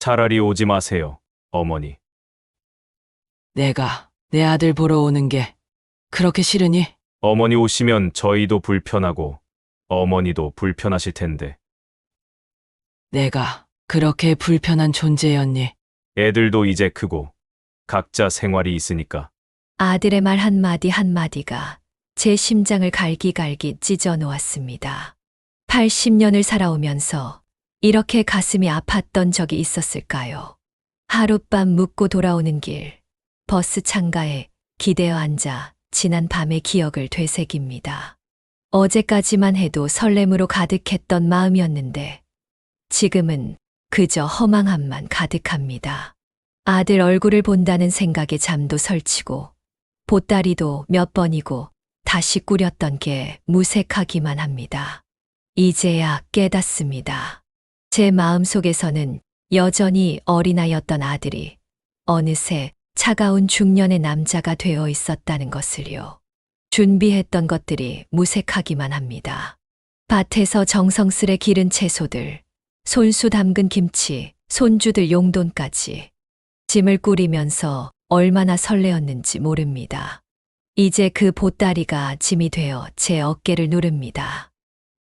차라리 오지 마세요, 어머니. 내가 내 아들 보러 오는 게 그렇게 싫으니? 어머니 오시면 저희도 불편하고 어머니도 불편하실 텐데 내가 그렇게 불편한 존재였니? 애들도 이제 크고 각자 생활이 있으니까 아들의 말 한마디 한마디가 제 심장을 갈기갈기 찢어 놓았습니다. 80년을 살아오면서 이렇게 가슴이 아팠던 적이 있었을까요? 하룻밤 묵고 돌아오는 길, 버스 창가에 기대어 앉아 지난 밤의 기억을 되새깁니다. 어제까지만 해도 설렘으로 가득했던 마음이었는데 지금은 그저 허망함만 가득합니다. 아들 얼굴을 본다는 생각에 잠도 설치고 보따리도 몇 번이고 다시 꾸렸던 게 무색하기만 합니다. 이제야 깨닫습니다. 제 마음속에서는 여전히 어린아이였던 아들이 어느새 차가운 중년의 남자가 되어 있었다는 것을요. 준비했던 것들이 무색하기만 합니다. 밭에서 정성스레 기른 채소들, 손수 담근 김치, 손주들 용돈까지 짐을 꾸리면서 얼마나 설레었는지 모릅니다. 이제 그 보따리가 짐이 되어 제 어깨를 누릅니다.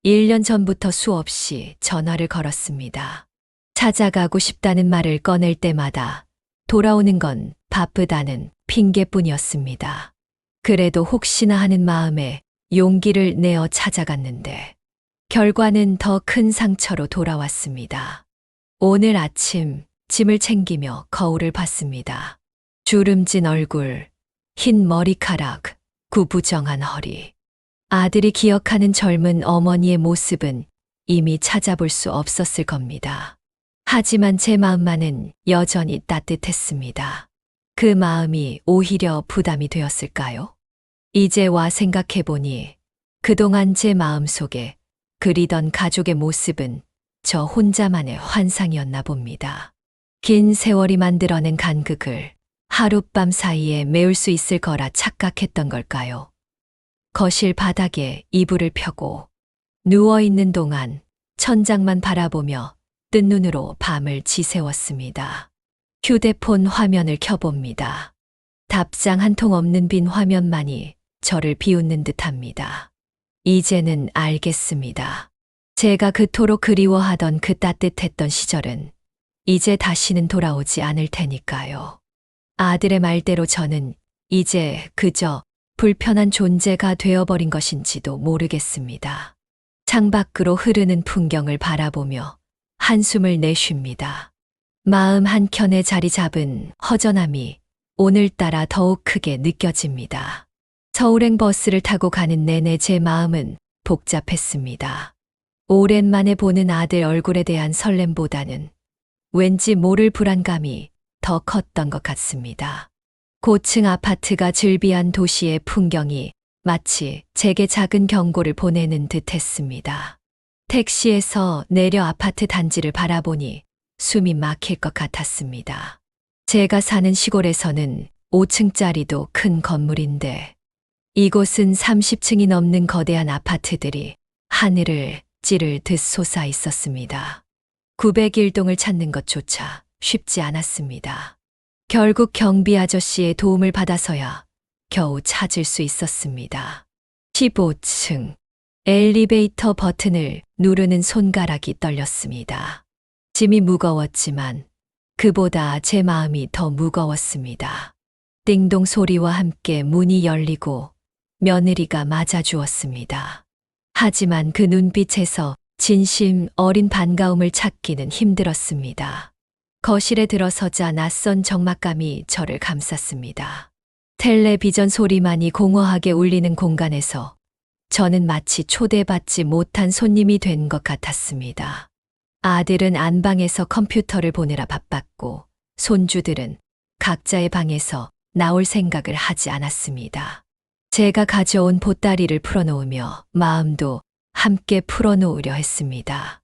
1년 전부터 수없이 전화를 걸었습니다. 찾아가고 싶다는 말을 꺼낼 때마다 돌아오는 건 바쁘다는 핑계뿐이었습니다. 그래도 혹시나 하는 마음에 용기를 내어 찾아갔는데 결과는 더 큰 상처로 돌아왔습니다. 오늘 아침 짐을 챙기며 거울을 봤습니다. 주름진 얼굴, 흰 머리카락, 구부정한 허리. 아들이 기억하는 젊은 어머니의 모습은 이미 찾아볼 수 없었을 겁니다. 하지만 제 마음만은 여전히 따뜻했습니다. 그 마음이 오히려 부담이 되었을까요? 이제 와 생각해보니 그동안 제 마음속에 그리던 가족의 모습은 저 혼자만의 환상이었나 봅니다. 긴 세월이 만들어낸 간극을 하룻밤 사이에 메울 수 있을 거라 착각했던 걸까요? 거실 바닥에 이불을 펴고 누워있는 동안 천장만 바라보며 뜬 눈으로 밤을 지새웠습니다. 휴대폰 화면을 켜봅니다. 답장 한 통 없는 빈 화면만이 저를 비웃는 듯합니다. 이제는 알겠습니다. 제가 그토록 그리워하던 그 따뜻했던 시절은 이제 다시는 돌아오지 않을 테니까요. 아들의 말대로 저는 이제 그저 불편한 존재가 되어버린 것인지도 모르겠습니다. 창밖으로 흐르는 풍경을 바라보며 한숨을 내쉽니다. 마음 한켠에 자리 잡은 허전함이 오늘따라 더욱 크게 느껴집니다. 서울행 버스를 타고 가는 내내 제 마음은 복잡했습니다. 오랜만에 보는 아들 얼굴에 대한 설렘보다는 왠지 모를 불안감이 더 컸던 것 같습니다. 고층 아파트가 즐비한 도시의 풍경이 마치 제게 작은 경고를 보내는 듯 했습니다. 택시에서 내려 아파트 단지를 바라보니 숨이 막힐 것 같았습니다. 제가 사는 시골에서는 5층짜리도 큰 건물인데 이곳은 30층이 넘는 거대한 아파트들이 하늘을 찌를 듯 솟아 있었습니다. 901동을 찾는 것조차 쉽지 않았습니다. 결국 경비 아저씨의 도움을 받아서야 겨우 찾을 수 있었습니다. 15층. 엘리베이터 버튼을 누르는 손가락이 떨렸습니다. 짐이 무거웠지만 그보다 제 마음이 더 무거웠습니다. 띵동 소리와 함께 문이 열리고 며느리가 맞아주었습니다. 하지만 그 눈빛에서 진심 어린 반가움을 찾기는 힘들었습니다. 거실에 들어서자 낯선 적막감이 저를 감쌌습니다. 텔레비전 소리만이 공허하게 울리는 공간에서 저는 마치 초대받지 못한 손님이 된 것 같았습니다. 아들은 안방에서 컴퓨터를 보느라 바빴고 손주들은 각자의 방에서 나올 생각을 하지 않았습니다. 제가 가져온 보따리를 풀어놓으며 마음도 함께 풀어놓으려 했습니다.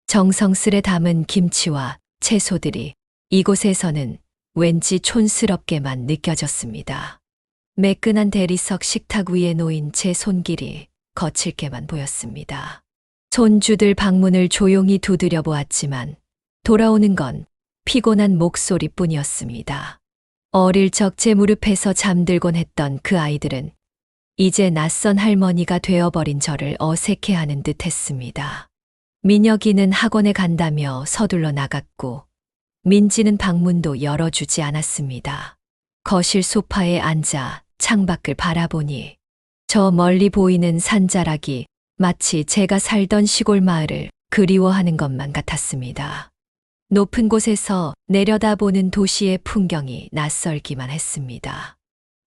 정성스레 담은 김치와 채소들이 이곳에서는 왠지 촌스럽게만 느껴졌습니다. 매끈한 대리석 식탁 위에 놓인 제 손길이 거칠게만 보였습니다. 손주들 방문을 조용히 두드려 보았지만 돌아오는 건 피곤한 목소리뿐이었습니다. 어릴 적 제 무릎에서 잠들곤 했던 그 아이들은 이제 낯선 할머니가 되어버린 저를 어색해하는 듯 했습니다. 민혁이는 학원에 간다며 서둘러 나갔고 민지는 방문도 열어주지 않았습니다. 거실 소파에 앉아 창밖을 바라보니 저 멀리 보이는 산자락이 마치 제가 살던 시골 마을을 그리워하는 것만 같았습니다. 높은 곳에서 내려다보는 도시의 풍경이 낯설기만 했습니다.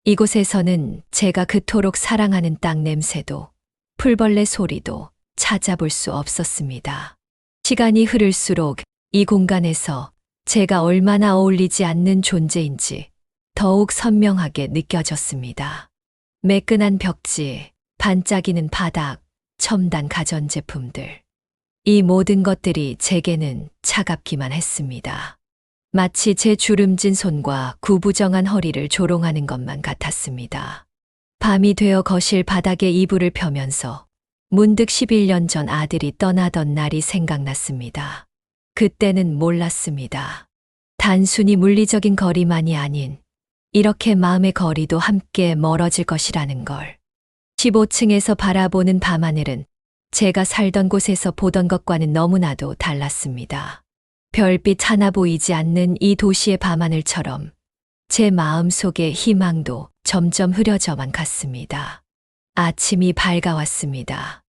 이곳에서는 제가 그토록 사랑하는 땅 냄새도 풀벌레 소리도 찾아볼 수 없었습니다. 시간이 흐를수록 이 공간에서 제가 얼마나 어울리지 않는 존재인지 더욱 선명하게 느껴졌습니다. 매끈한 벽지, 반짝이는 바닥, 첨단 가전제품들. 이 모든 것들이 제게는 차갑기만 했습니다. 마치 제 주름진 손과 구부정한 허리를 조롱하는 것만 같았습니다. 밤이 되어 거실 바닥에 이불을 펴면서 문득 11년 전 아들이 떠나던 날이 생각났습니다. 그때는 몰랐습니다. 단순히 물리적인 거리만이 아닌 이렇게 마음의 거리도 함께 멀어질 것이라는 걸. 15층에서 바라보는 밤하늘은 제가 살던 곳에서 보던 것과는 너무나도 달랐습니다. 별빛 하나 보이지 않는 이 도시의 밤하늘처럼 제 마음 속의 희망도 점점 흐려져만 갔습니다. 아침이 밝아왔습니다.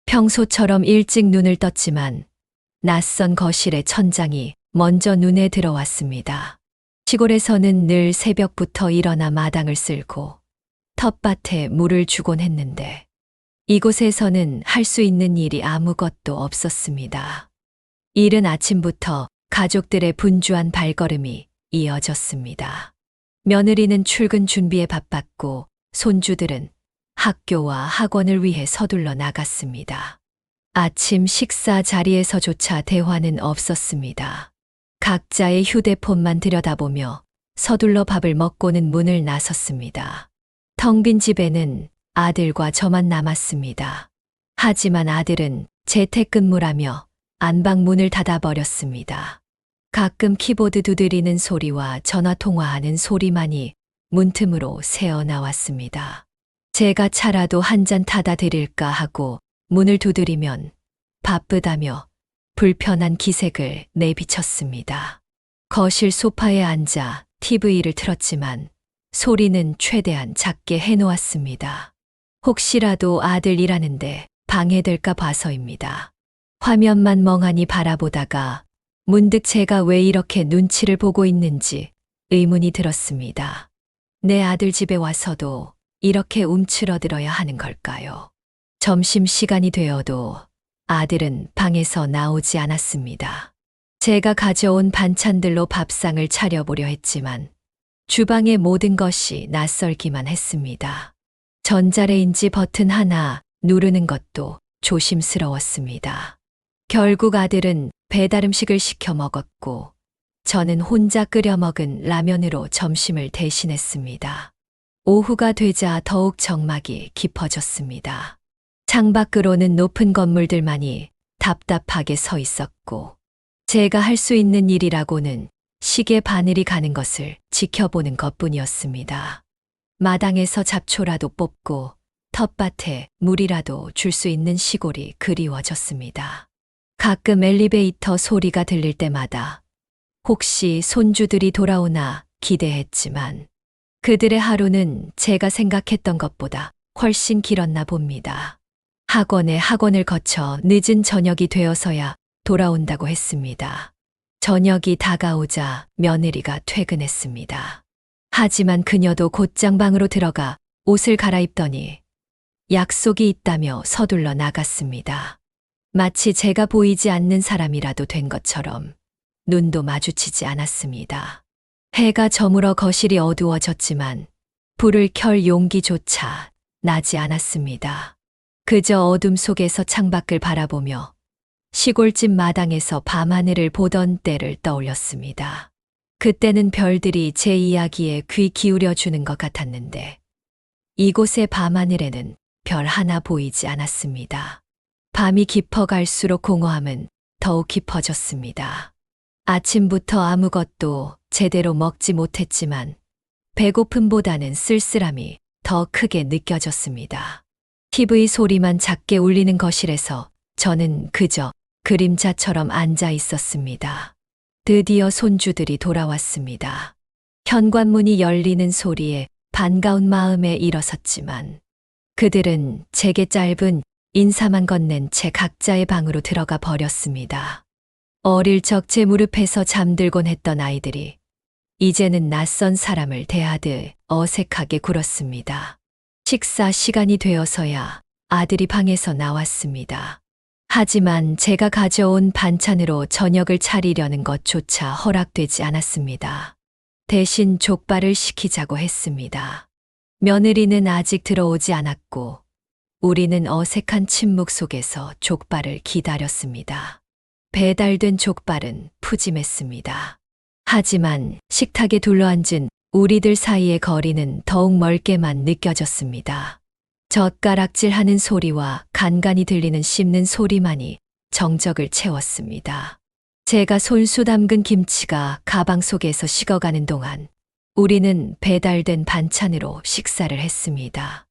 평소처럼 일찍 눈을 떴지만 낯선 거실의 천장이 먼저 눈에 들어왔습니다. 시골에서는 늘 새벽부터 일어나 마당을 쓸고 텃밭에 물을 주곤 했는데 이곳에서는 할 수 있는 일이 아무것도 없었습니다. 이른 아침부터 가족들의 분주한 발걸음이 이어졌습니다. 며느리는 출근 준비에 바빴고 손주들은 학교와 학원을 위해 서둘러 나갔습니다. 아침 식사 자리에서조차 대화는 없었습니다. 각자의 휴대폰만 들여다보며 서둘러 밥을 먹고는 문을 나섰습니다. 텅 빈 집에는 아들과 저만 남았습니다. 하지만 아들은 재택근무라며 안방문을 닫아버렸습니다. 가끔 키보드 두드리는 소리와 전화통화하는 소리만이 문틈으로 새어나왔습니다. 제가 차라도 한 잔 타다 드릴까 하고 문을 두드리면 바쁘다며 불편한 기색을 내비쳤습니다. 거실 소파에 앉아 TV를 틀었지만 소리는 최대한 작게 해놓았습니다. 혹시라도 아들 일하는데 방해될까 봐서입니다. 화면만 멍하니 바라보다가 문득 제가 왜 이렇게 눈치를 보고 있는지 의문이 들었습니다. 내 아들 집에 와서도 이렇게 움츠러들어야 하는 걸까요? 점심시간이 되어도 아들은 방에서 나오지 않았습니다. 제가 가져온 반찬들로 밥상을 차려보려 했지만 주방의 모든 것이 낯설기만 했습니다. 전자레인지 버튼 하나 누르는 것도 조심스러웠습니다. 결국 아들은 배달 음식을 시켜 먹었고 저는 혼자 끓여 먹은 라면으로 점심을 대신했습니다. 오후가 되자 더욱 적막이 깊어졌습니다. 창밖으로는 높은 건물들만이 답답하게 서 있었고 제가 할 수 있는 일이라고는 시계 바늘이 가는 것을 지켜보는 것뿐이었습니다. 마당에서 잡초라도 뽑고 텃밭에 물이라도 줄 수 있는 시골이 그리워졌습니다. 가끔 엘리베이터 소리가 들릴 때마다 혹시 손주들이 돌아오나 기대했지만 그들의 하루는 제가 생각했던 것보다 훨씬 길었나 봅니다. 학원을 거쳐 늦은 저녁이 되어서야 돌아온다고 했습니다. 저녁이 다가오자 며느리가 퇴근했습니다. 하지만 그녀도 곧장 방으로 들어가 옷을 갈아입더니 약속이 있다며 서둘러 나갔습니다. 마치 제가 보이지 않는 사람이라도 된 것처럼 눈도 마주치지 않았습니다. 해가 저물어 거실이 어두워졌지만 불을 켤 용기조차 나지 않았습니다. 그저 어둠 속에서 창밖을 바라보며 시골집 마당에서 밤하늘을 보던 때를 떠올렸습니다. 그때는 별들이 제 이야기에 귀 기울여주는 것 같았는데 이곳의 밤하늘에는 별 하나 보이지 않았습니다. 밤이 깊어갈수록 공허함은 더욱 깊어졌습니다. 아침부터 아무것도 제대로 먹지 못했지만 배고픔보다는 쓸쓸함이 더 크게 느껴졌습니다. TV 소리만 작게 울리는 거실에서 저는 그저 그림자처럼 앉아 있었습니다. 드디어 손주들이 돌아왔습니다. 현관문이 열리는 소리에 반가운 마음에 일어섰지만 그들은 제게 짧은 인사만 건넨 채 각자의 방으로 들어가 버렸습니다. 어릴 적 제 무릎에서 잠들곤 했던 아이들이 이제는 낯선 사람을 대하듯 어색하게 굴었습니다. 식사 시간이 되어서야 아들이 방에서 나왔습니다. 하지만 제가 가져온 반찬으로 저녁을 차리려는 것조차 허락되지 않았습니다. 대신 족발을 시키자고 했습니다. 며느리는 아직 들어오지 않았고 우리는 어색한 침묵 속에서 족발을 기다렸습니다. 배달된 족발은 푸짐했습니다. 하지만 식탁에 둘러앉은 우리들 사이의 거리는 더욱 멀게만 느껴졌습니다. 젓가락질하는 소리와 간간이 들리는 씹는 소리만이 정적을 채웠습니다. 제가 손수 담근 김치가 가방 속에서 식어가는 동안 우리는 배달된 반찬으로 식사를 했습니다.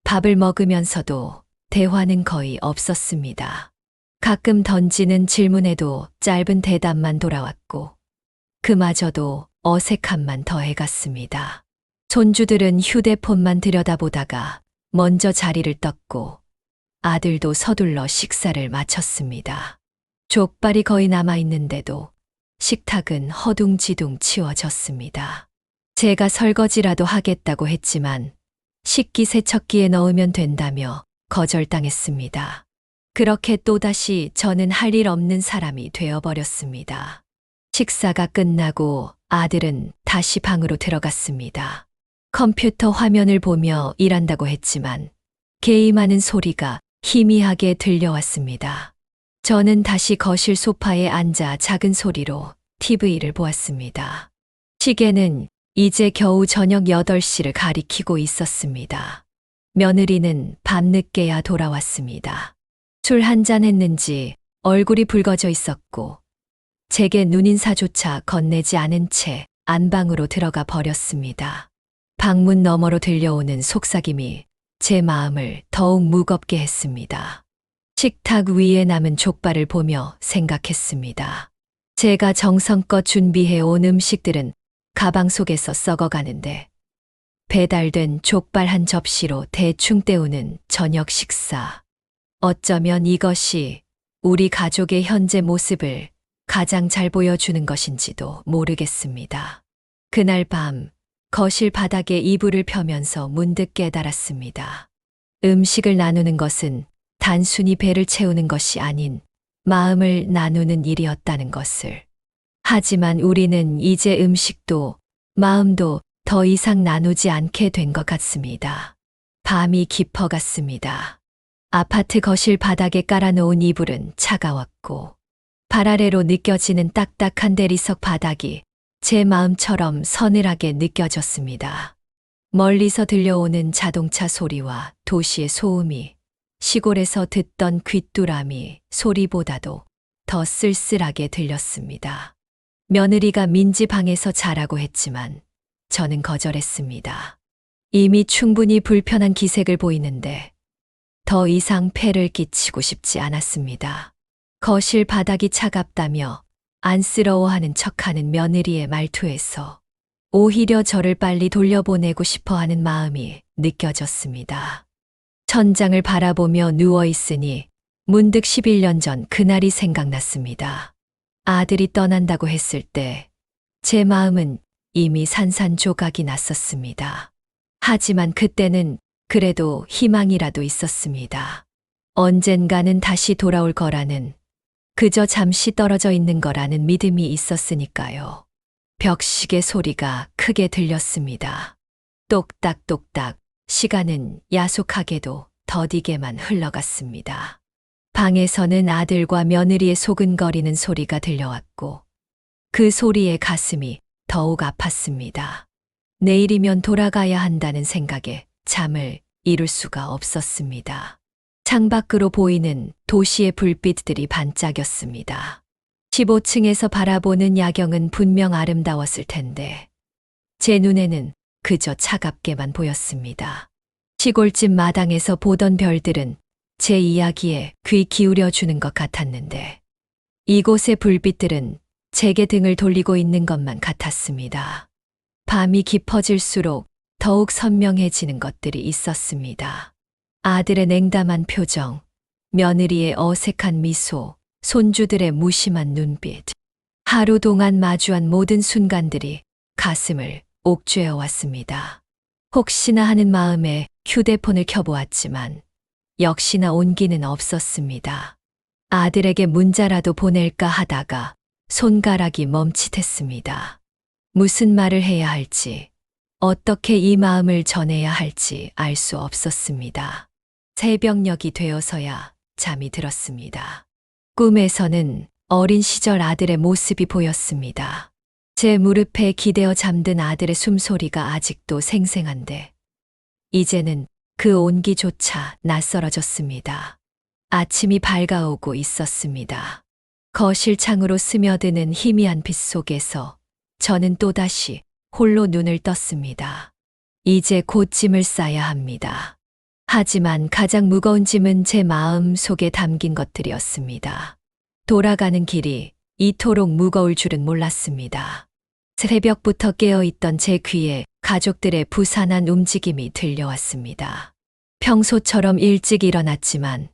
밥을 먹으면서도 대화는 거의 없었습니다. 가끔 던지는 질문에도 짧은 대답만 돌아왔고 그마저도 어색함만 더해갔습니다. 손주들은 휴대폰만 들여다보다가 먼저 자리를 떴고 아들도 서둘러 식사를 마쳤습니다. 족발이 거의 남아있는데도 식탁은 허둥지둥 치워졌습니다. 제가 설거지라도 하겠다고 했지만 식기세척기에 넣으면 된다며 거절당했습니다. 그렇게 또다시 저는 할 일 없는 사람이 되어버렸습니다. 식사가 끝나고 아들은 다시 방으로 들어갔습니다. 컴퓨터 화면을 보며 일한다고 했지만 게임하는 소리가 희미하게 들려왔습니다. 저는 다시 거실 소파에 앉아 작은 소리로 TV를 보았습니다. 시계는 이제 겨우 저녁 8시를 가리키고 있었습니다. 며느리는 밤늦게야 돌아왔습니다. 술 한잔 했는지 얼굴이 붉어져 있었고 제게 눈인사조차 건네지 않은 채 안방으로 들어가 버렸습니다. 방문 너머로 들려오는 속삭임이 제 마음을 더욱 무겁게 했습니다. 식탁 위에 남은 족발을 보며 생각했습니다. 제가 정성껏 준비해 온 음식들은 가방 속에서 썩어가는데 배달된 족발 한 접시로 대충 때우는 저녁 식사. 어쩌면 이것이 우리 가족의 현재 모습을 가장 잘 보여주는 것인지도 모르겠습니다. 그날 밤 거실 바닥에 이불을 펴면서 문득 깨달았습니다. 음식을 나누는 것은 단순히 배를 채우는 것이 아닌 마음을 나누는 일이었다는 것을. 하지만 우리는 이제 음식도 마음도 더 이상 나누지 않게 된 것 같습니다. 밤이 깊어갔습니다. 아파트 거실 바닥에 깔아놓은 이불은 차가웠고 발 아래로 느껴지는 딱딱한 대리석 바닥이 제 마음처럼 서늘하게 느껴졌습니다. 멀리서 들려오는 자동차 소리와 도시의 소음이 시골에서 듣던 귀뚜라미 소리보다도 더 쓸쓸하게 들렸습니다. 며느리가 민지 방에서 자라고 했지만 저는 거절했습니다. 이미 충분히 불편한 기색을 보이는데 더 이상 폐를 끼치고 싶지 않았습니다. 거실 바닥이 차갑다며 안쓰러워하는 척하는 며느리의 말투에서 오히려 저를 빨리 돌려보내고 싶어하는 마음이 느껴졌습니다. 천장을 바라보며 누워있으니 문득 11년 전 그날이 생각났습니다. 아들이 떠난다고 했을 때 제 마음은 이미 산산조각이 났었습니다. 하지만 그때는 그래도 희망이라도 있었습니다. 언젠가는 다시 돌아올 거라는, 그저 잠시 떨어져 있는 거라는 믿음이 있었으니까요. 벽시계 소리가 크게 들렸습니다. 똑딱똑딱 시간은 야속하게도 더디게만 흘러갔습니다. 방에서는 아들과 며느리의 소근거리는 소리가 들려왔고 그 소리에 가슴이 더욱 아팠습니다. 내일이면 돌아가야 한다는 생각에 잠을 이룰 수가 없었습니다. 창밖으로 보이는 도시의 불빛들이 반짝였습니다. 15층에서 바라보는 야경은 분명 아름다웠을 텐데 제 눈에는 그저 차갑게만 보였습니다. 시골집 마당에서 보던 별들은 제 이야기에 귀 기울여 주는 것 같았는데 이곳의 불빛들은 제게 등을 돌리고 있는 것만 같았습니다. 밤이 깊어질수록 더욱 선명해지는 것들이 있었습니다. 아들의 냉담한 표정, 며느리의 어색한 미소, 손주들의 무심한 눈빛. 하루 동안 마주한 모든 순간들이 가슴을 옥죄어 왔습니다. 혹시나 하는 마음에 휴대폰을 켜보았지만 역시나 온기는 없었습니다. 아들에게 문자라도 보낼까 하다가 손가락이 멈칫했습니다. 무슨 말을 해야 할지, 어떻게 이 마음을 전해야 할지 알 수 없었습니다. 새벽녘이 되어서야 잠이 들었습니다. 꿈에서는 어린 시절 아들의 모습이 보였습니다. 제 무릎에 기대어 잠든 아들의 숨소리가 아직도 생생한데 이제는 그 온기조차 낯설어졌습니다. 아침이 밝아오고 있었습니다. 거실 창으로 스며드는 희미한 빛 속에서 저는 또다시 홀로 눈을 떴습니다. 이제 곧 짐을 싸야 합니다. 하지만 가장 무거운 짐은 제 마음 속에 담긴 것들이었습니다. 돌아가는 길이 이토록 무거울 줄은 몰랐습니다. 새벽부터 깨어있던 제 귀에 가족들의 부산한 움직임이 들려왔습니다. 평소처럼 일찍 일어났지만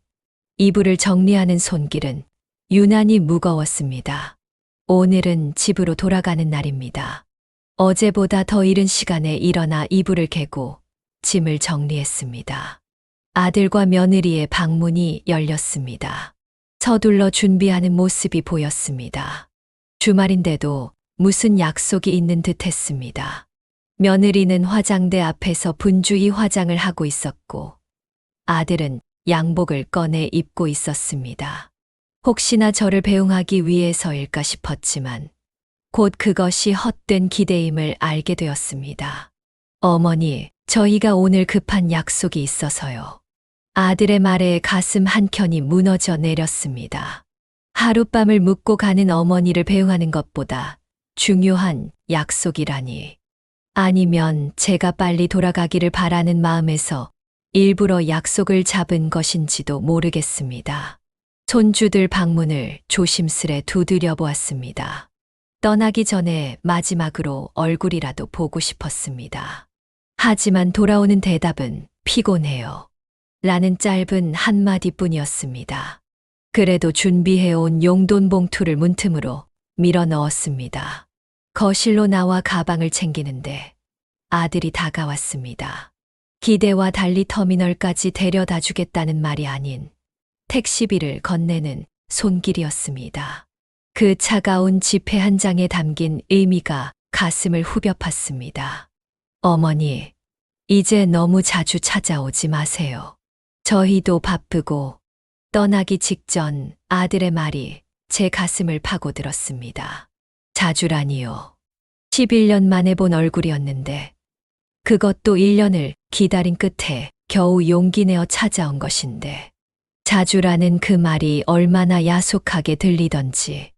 이불을 정리하는 손길은 유난히 무거웠습니다. 오늘은 집으로 돌아가는 날입니다. 어제보다 더 이른 시간에 일어나 이불을 개고 짐을 정리했습니다. 아들과 며느리의 방문이 열렸습니다. 서둘러 준비하는 모습이 보였습니다. 주말인데도 무슨 약속이 있는 듯 했습니다. 며느리는 화장대 앞에서 분주히 화장을 하고 있었고 아들은 양복을 꺼내 입고 있었습니다. 혹시나 저를 배웅하기 위해서일까 싶었지만 곧 그것이 헛된 기대임을 알게 되었습니다. 어머니, 저희가 오늘 급한 약속이 있어서요. 아들의 말에 가슴 한켠이 무너져 내렸습니다. 하룻밤을 묵고 가는 어머니를 배웅하는 것보다 중요한 약속이라니. 아니면 제가 빨리 돌아가기를 바라는 마음에서 일부러 약속을 잡은 것인지도 모르겠습니다. 손주들 방문을 조심스레 두드려 보았습니다. 떠나기 전에 마지막으로 얼굴이라도 보고 싶었습니다. 하지만 돌아오는 대답은 피곤해요. 라는 짧은 한마디뿐이었습니다. 그래도 준비해온 용돈 봉투를 문틈으로 밀어 넣었습니다. 거실로 나와 가방을 챙기는데 아들이 다가왔습니다. 기대와 달리 터미널까지 데려다 주겠다는 말이 아닌 택시비를 건네는 손길이었습니다. 그 차가운 지폐 한 장에 담긴 의미가 가슴을 후벼 팠습니다. 어머니, 이제 너무 자주 찾아오지 마세요. 저희도 바쁘고. 떠나기 직전 아들의 말이 제 가슴을 파고들었습니다. 자주라니요. 11년 만에 본 얼굴이었는데 그것도 1년을 기다린 끝에 겨우 용기 내어 찾아온 것인데 자주라는 그 말이 얼마나 야속하게 들리던지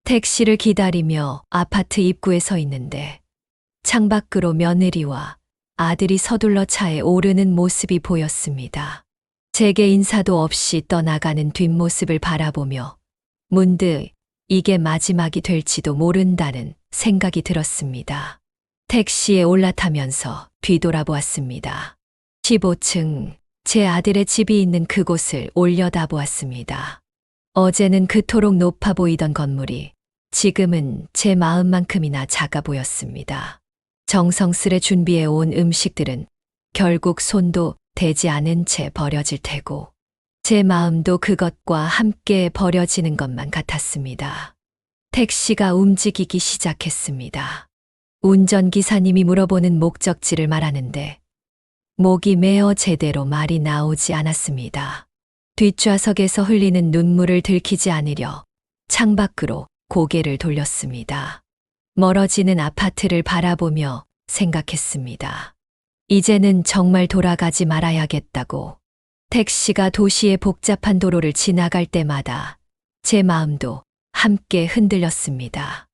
택시를 기다리며 아파트 입구에 서 있는데 창밖으로 며느리와 아들이 서둘러 차에 오르는 모습이 보였습니다. 제게 인사도 없이 떠나가는 뒷모습을 바라보며 문득 이게 마지막이 될지도 모른다는 생각이 들었습니다. 택시에 올라타면서 뒤돌아보았습니다. 15층, 제 아들의 집이 있는 그곳을 올려다보았습니다. 어제는 그토록 높아 보이던 건물이 지금은 제 마음만큼이나 작아 보였습니다. 정성스레 준비해온 음식들은 결국 손도 대지 않은 채 버려질 테고 제 마음도 그것과 함께 버려지는 것만 같았습니다. 택시가 움직이기 시작했습니다. 운전기사님이 물어보는 목적지를 말하는데 목이 메어 제대로 말이 나오지 않았습니다. 뒷좌석에서 흘리는 눈물을 들키지 않으려 창밖으로 고개를 돌렸습니다. 멀어지는 아파트를 바라보며 생각했습니다. 이제는 정말 돌아가지 말아야겠다고. 택시가 도시의 복잡한 도로를 지나갈 때마다 제 마음도 함께 흔들렸습니다.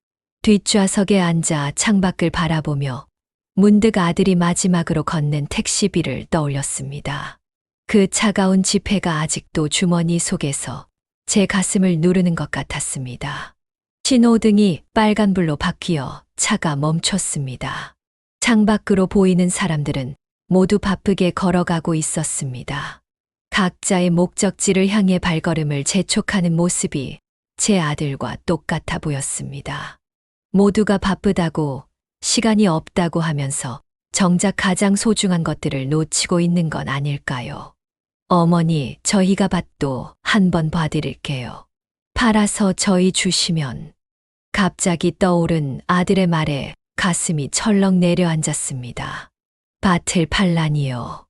뒷좌석에 앉아 창밖을 바라보며 문득 아들이 마지막으로 건넨 택시비를 떠올렸습니다. 그 차가운 지폐가 아직도 주머니 속에서 제 가슴을 누르는 것 같았습니다. 신호등이 빨간불로 바뀌어 차가 멈췄습니다. 창밖으로 보이는 사람들은 모두 바쁘게 걸어가고 있었습니다. 각자의 목적지를 향해 발걸음을 재촉하는 모습이 제 아들과 똑같아 보였습니다. 모두가 바쁘다고, 시간이 없다고 하면서 정작 가장 소중한 것들을 놓치고 있는 건 아닐까요? 어머니, 저희가 밭도 한번 봐드릴게요. 팔아서 저희 주시면. 갑자기 떠오른 아들의 말에 가슴이 철렁 내려앉았습니다. 밭을 팔라니요.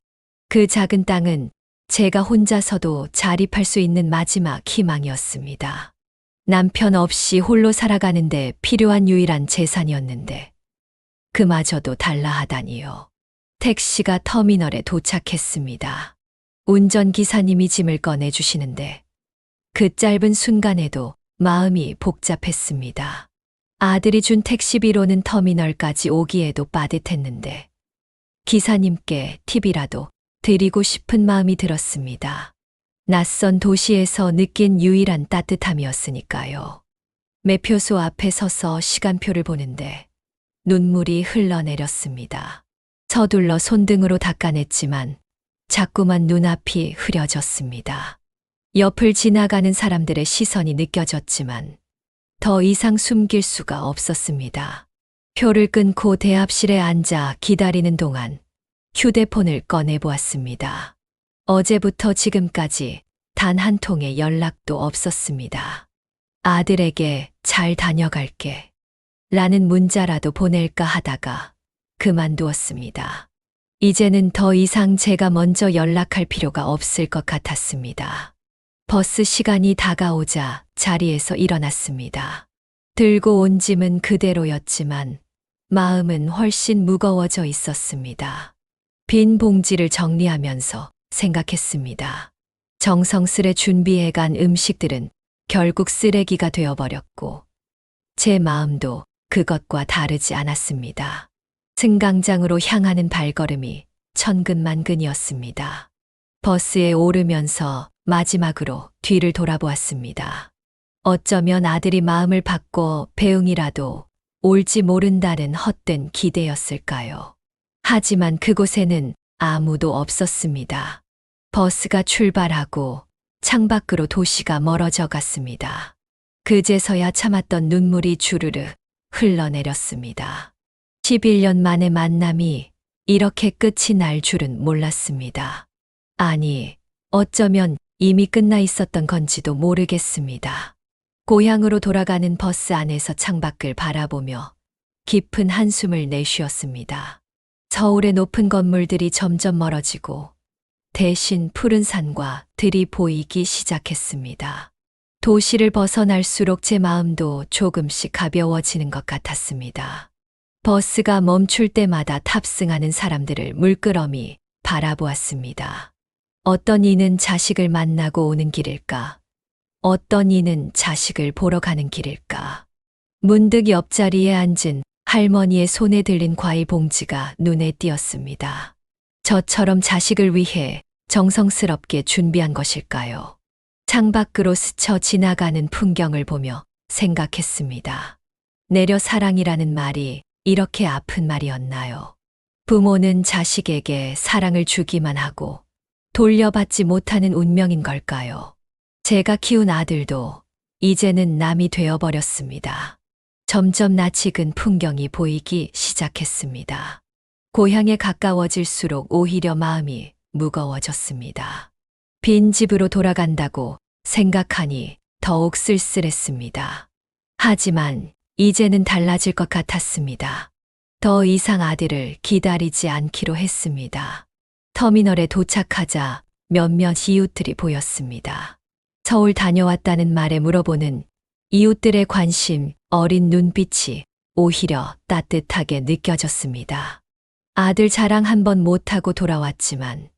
그 작은 땅은 제가 혼자서도 자립할 수 있는 마지막 희망이었습니다. 남편 없이 홀로 살아가는데 필요한 유일한 재산이었는데 그마저도 달라 하다니요. 택시가 터미널에 도착했습니다. 운전기사님이 짐을 꺼내주시는데 그 짧은 순간에도 마음이 복잡했습니다. 아들이 준 택시비로는 터미널까지 오기에도 빠듯했는데 기사님께 팁이라도 드리고 싶은 마음이 들었습니다. 낯선 도시에서 느낀 유일한 따뜻함이었으니까요. 매표소 앞에 서서 시간표를 보는데 눈물이 흘러내렸습니다. 서둘러 손등으로 닦아냈지만 자꾸만 눈앞이 흐려졌습니다. 옆을 지나가는 사람들의 시선이 느껴졌지만 더 이상 숨길 수가 없었습니다. 표를 끊고 대합실에 앉아 기다리는 동안 휴대폰을 꺼내보았습니다. 어제부터 지금까지 단 한 통의 연락도 없었습니다. 아들에게 잘 다녀갈게 라는 문자라도 보낼까 하다가 그만두었습니다. 이제는 더 이상 제가 먼저 연락할 필요가 없을 것 같았습니다. 버스 시간이 다가오자 자리에서 일어났습니다. 들고 온 짐은 그대로였지만 마음은 훨씬 무거워져 있었습니다. 빈 봉지를 정리하면서 생각했습니다. 정성스레 준비해간 음식들은 결국 쓰레기가 되어버렸고 제 마음도 그것과 다르지 않았습니다. 승강장으로 향하는 발걸음이 천근만근이었습니다. 버스에 오르면서 마지막으로 뒤를 돌아보았습니다. 어쩌면 아들이 마음을 바꿔 배웅이라도 올지 모른다는 헛된 기대였을까요? 하지만 그곳에는 아무도 없었습니다. 버스가 출발하고 창밖으로 도시가 멀어져 갔습니다. 그제서야 참았던 눈물이 주르르 흘러내렸습니다. 11년 만의 만남이 이렇게 끝이 날 줄은 몰랐습니다. 아니, 어쩌면 이미 끝나 있었던 건지도 모르겠습니다. 고향으로 돌아가는 버스 안에서 창밖을 바라보며 깊은 한숨을 내쉬었습니다. 서울의 높은 건물들이 점점 멀어지고 대신 푸른 산과 들이 보이기 시작했습니다. 도시를 벗어날수록 제 마음도 조금씩 가벼워지는 것 같았습니다. 버스가 멈출 때마다 탑승하는 사람들을 물끄러미 바라보았습니다. 어떤 이는 자식을 만나고 오는 길일까? 어떤 이는 자식을 보러 가는 길일까? 문득 옆자리에 앉은 할머니의 손에 들린 과일 봉지가 눈에 띄었습니다. 저처럼 자식을 위해 정성스럽게 준비한 것일까요? 창밖으로 스쳐 지나가는 풍경을 보며 생각했습니다. 내려 사랑이라는 말이 이렇게 아픈 말이었나요? 부모는 자식에게 사랑을 주기만 하고 돌려받지 못하는 운명인 걸까요? 제가 키운 아들도 이제는 남이 되어버렸습니다. 점점 낯익은 풍경이 보이기 시작했습니다. 고향에 가까워질수록 오히려 마음이 무거워졌습니다. 빈 집으로 돌아간다고 생각하니 더욱 쓸쓸했습니다. 하지만 이제는 달라질 것 같았습니다. 더 이상 아들을 기다리지 않기로 했습니다. 터미널에 도착하자 몇몇 이웃들이 보였습니다. 서울 다녀왔다는 말에 물어보는 이웃들의 관심, 어린 눈빛이 오히려 따뜻하게 느껴졌습니다. 아들 자랑 한번 못하고 돌아왔지만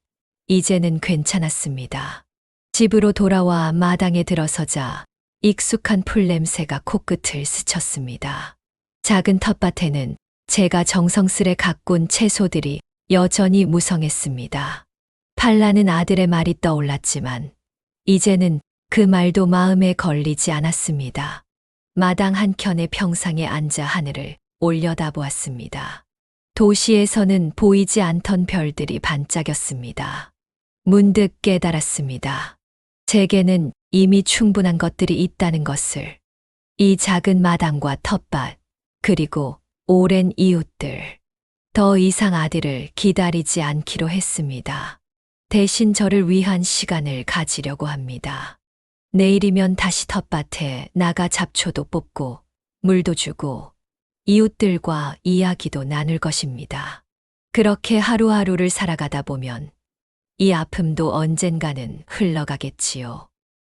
이제는 괜찮았습니다. 집으로 돌아와 마당에 들어서자 익숙한 풀냄새가 코끝을 스쳤습니다. 작은 텃밭에는 제가 정성스레 가꾼 채소들이 여전히 무성했습니다. 팔라는 아들의 말이 떠올랐지만 이제는 그 말도 마음에 걸리지 않았습니다. 마당 한켠의 평상에 앉아 하늘을 올려다보았습니다. 도시에서는 보이지 않던 별들이 반짝였습니다. 문득 깨달았습니다. 제게는 이미 충분한 것들이 있다는 것을. 이 작은 마당과 텃밭, 그리고 오랜 이웃들. 더 이상 아들을 기다리지 않기로 했습니다. 대신 저를 위한 시간을 가지려고 합니다. 내일이면 다시 텃밭에 나가 잡초도 뽑고 물도 주고 이웃들과 이야기도 나눌 것입니다. 그렇게 하루하루를 살아가다 보면 이 아픔도 언젠가는 흘러가겠지요.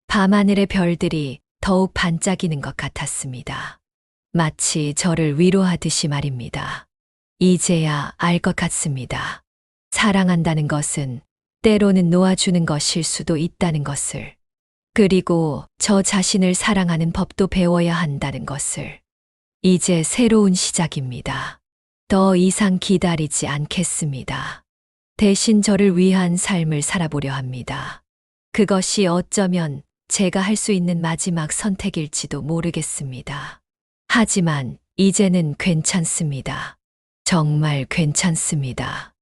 밤하늘의 별들이 더욱 반짝이는 것 같았습니다. 마치 저를 위로하듯이 말입니다. 이제야 알 것 같습니다. 사랑한다는 것은 때로는 놓아주는 것일 수도 있다는 것을. 그리고 저 자신을 사랑하는 법도 배워야 한다는 것을. 이제 새로운 시작입니다. 더 이상 기다리지 않겠습니다. 대신 저를 위한 삶을 살아보려 합니다. 그것이 어쩌면 제가 할 수 있는 마지막 선택일지도 모르겠습니다. 하지만 이제는 괜찮습니다. 정말 괜찮습니다.